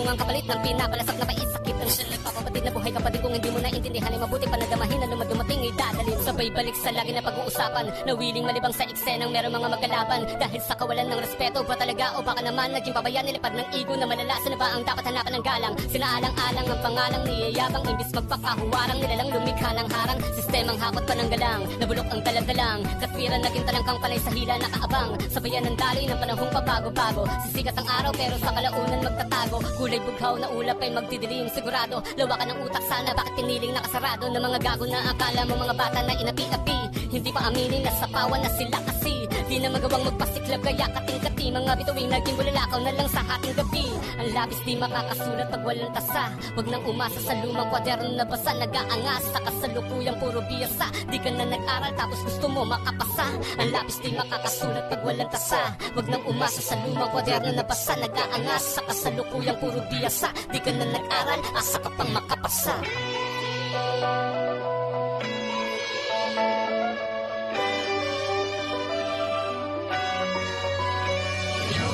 ang kapalit ng pinapalasak na paisakit ang siya nagpapabatid na buhay kapatid. Kung hindi mo naintindihan ay mabuti pa na damahin na dumating ay dadalhin. Sabay balik sa lagi na pag-uusapan na wiling malibang sa eksenang meron mga magkalaban dahil sa kawalan ng respeto ba talaga o baka naman naging pabayan nilipad ng ego na malala. Sana ba ang dapat hanapan ng galang? Sinaalang-alang ang pangalang niyayabang imbis magpakahuwarang nilalang lumikha ng harang sistemang hakot pa ng galang nabulok ang daladalang katwiran naging talangkang panay sa hila nakaabang sabayan ng daloy ng panahong pabago-bago sisikat ang araw pero sa kalaunan magtatago kulay bughaw na ulap ay magdidilim sigurado lawakan ng utak sana bakit piniling nakasarado ng mga gago na akala mo mga bata na inapi-api hindi pa aminin na sapawan na sila kasi di na magawang magpasiklab kaya kating-kati mga bituing naging bulalakaw na lang sa hating gabi ang labis di makakasulat pag walang tasa wag nang umasa sa lumang kwaderno na basa nag-aangas sa kasalukuyang puro biyasa di ka na nag-aral tapos gusto mo makapasa ang labis di makakasulat pag walang tasa wag nang umasa sa lumang kwaderno na basa nag-aangas sa kasalukuyang puro biyasa di ka na nag-aral asa ka pang makapasa.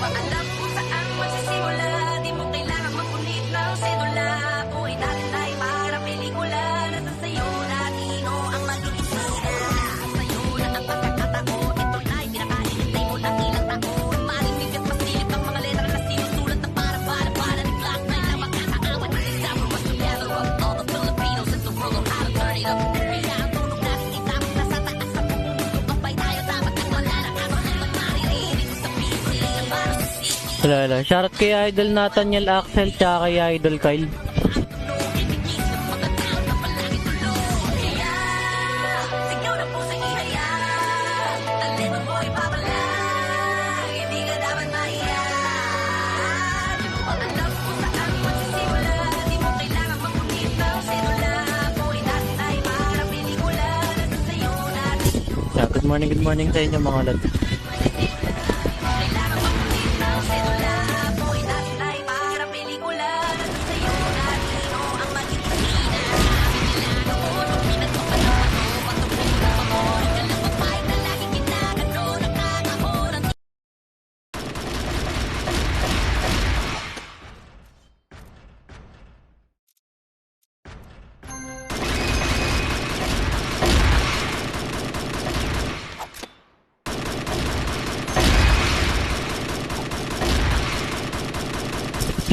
Alam kung saan magsisimula di mo kailangan magpunit ng sedula buhay natin ay para pelikula nasa sayo na tino ang magiging sila sayo na ang pagkakataon ito na'y pinakainintay mo ng ilang taon malimig at masilip ang mga letra na sinusulat na para ni Glock 9 na magkakaawat example was together of all the Filipinos in the world on how to turn it up kaya ang tunog natin itapos na sa taas sa buong mundo kapay tayo dapat at wala na kaso lang maririnig sa PC ang para Wala. Shoutout kay Idol Nathaniel Axel tsaka kay Idol Kyle. Good morning sa inyo mga lads.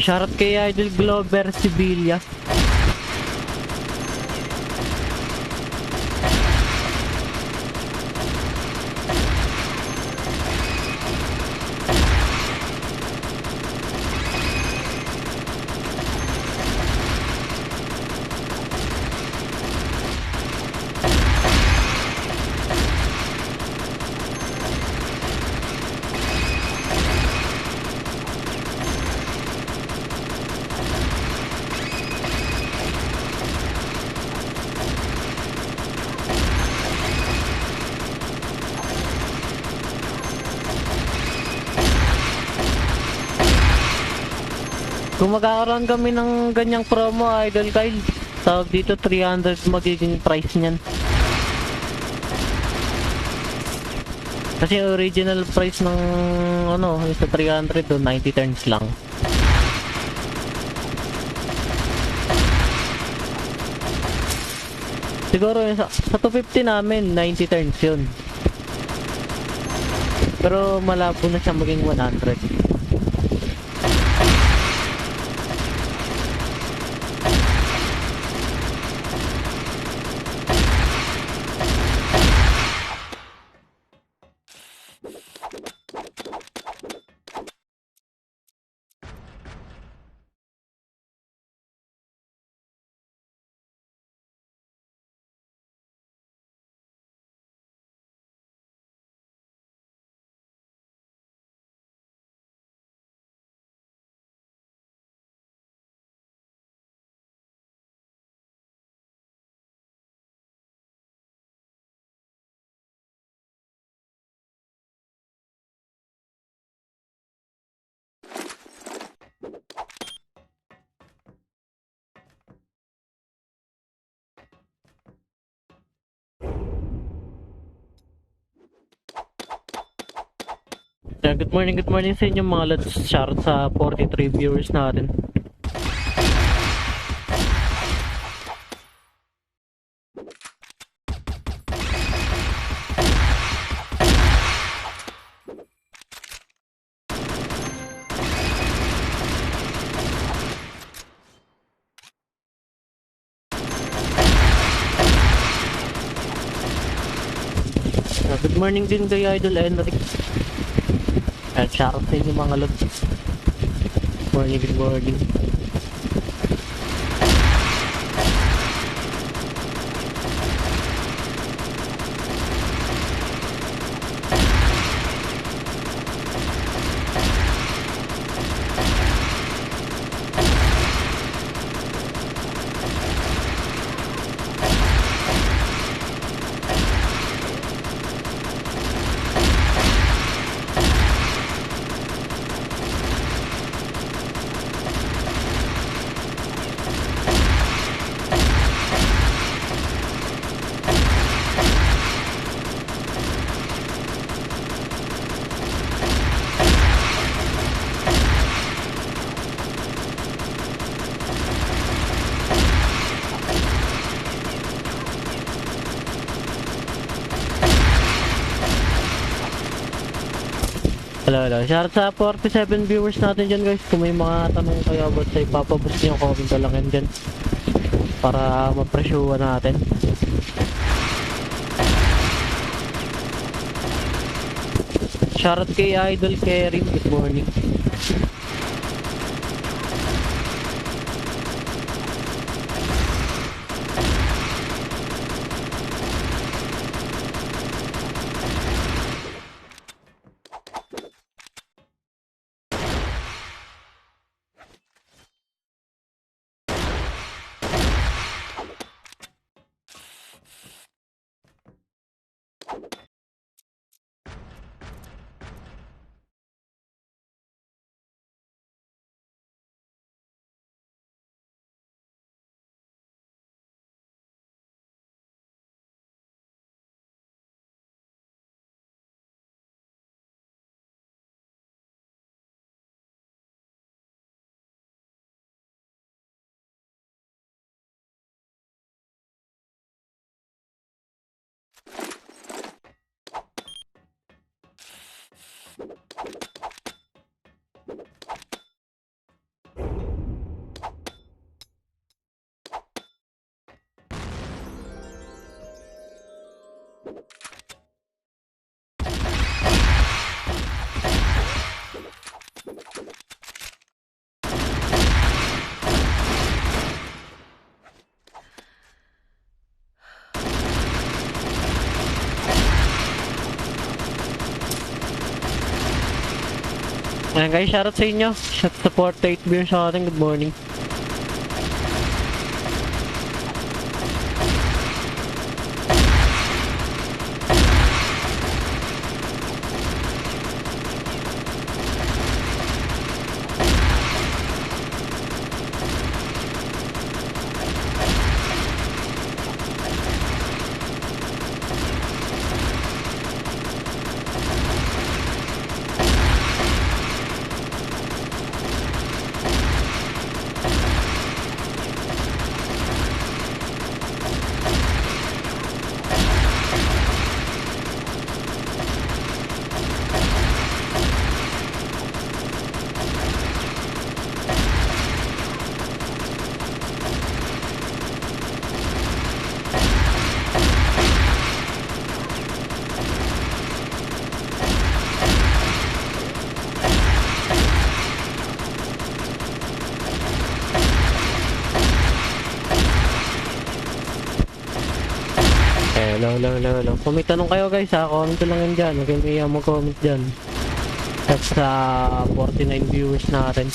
Shoutout kay Idol Glover Sibilia. Kung magkakaroon kami ng ganyang promo, Idol Kyle, tawag dito 300 magiging price niyan. Kasi original price ng ano, sa 300 do 90 turns lang. Siguro sa 250 namin 90 turns yun. Pero malabo na siya maging 100. Good morning sa inyo mga lads. Shoutout sa 43 viewers natin. morning din kay Idol Enric. At shoutout sa inyo mga lods. Morning, good morning. Hello. Shoutout sa 47 viewers natin dyan guys. Kung may mga tanong kayo about sa ipapaboost nyo, comment ko lang yan dyan. Para ma-presyuhan natin. Shoutout kay Idol Kerim. Good morning. Ayan guys, shoutout sa inyo. Shoutout sa 48 viewers sa ating. Good morning. Hello. Kung may tanong kayo guys ha, comment lang yan dyan. Huwag kayo mag-comment dyan. At sa 49 viewers natin.